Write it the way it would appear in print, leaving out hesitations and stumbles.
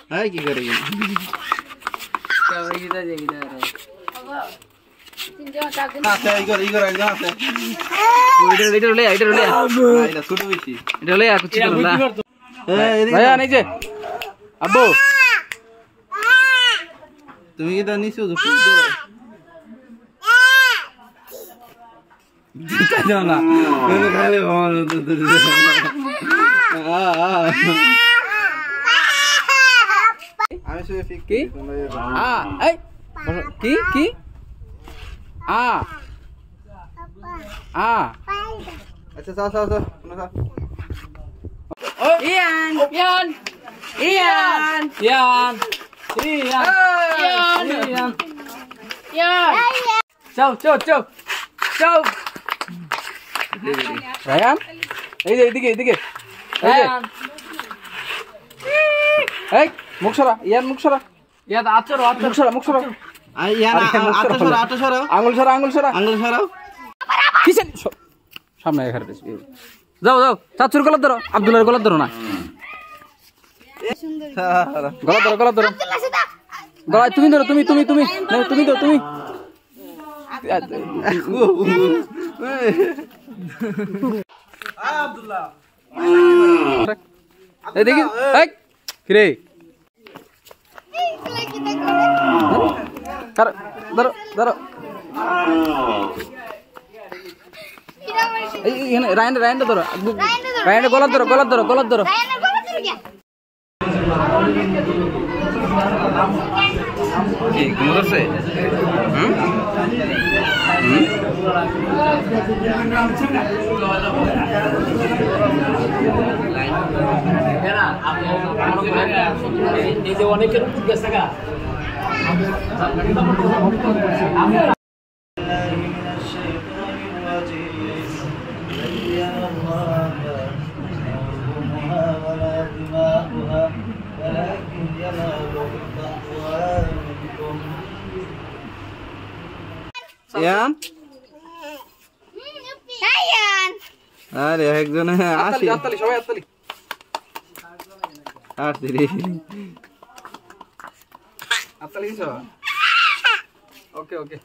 Ay কি করে সবাই গিতা যে গিতা আছে ইগর একদম আছে এটা লে এটা ছোট বেশি এটা লে কুচি করো না এই ভাইয়া নিচে আব্বু তুমি কি তা নিছো দিতা না তুমি খালি আমি শুয়ে ফিক কি এই কি আচ্ছা যাও Ian Châu Ryan এদিকে এই মুখ সরা ইয়ান মুখ সরা ইয়াদ আচর মুখ সরা আই ইয়ানা আটা সরা আঙ্গুল সরা কিসেন সামনে এখানে যাও চাচুর গলা ধরো আব্দুল্লাহর গলা ধরো না গলা ধরো গলা তুমি ধরো তুমি ধরো তুমি আব্দুল্লাহ এই দেখি এই কিরে ধরো রায়ন ধরো রায়ন গলা ধরো ঘুমোচ্ছে অনেকের গেছে গা ইয়ান আরে একজন আসি আত্তালি সবাই আত্তালি আসি রে আত্তালি ওকে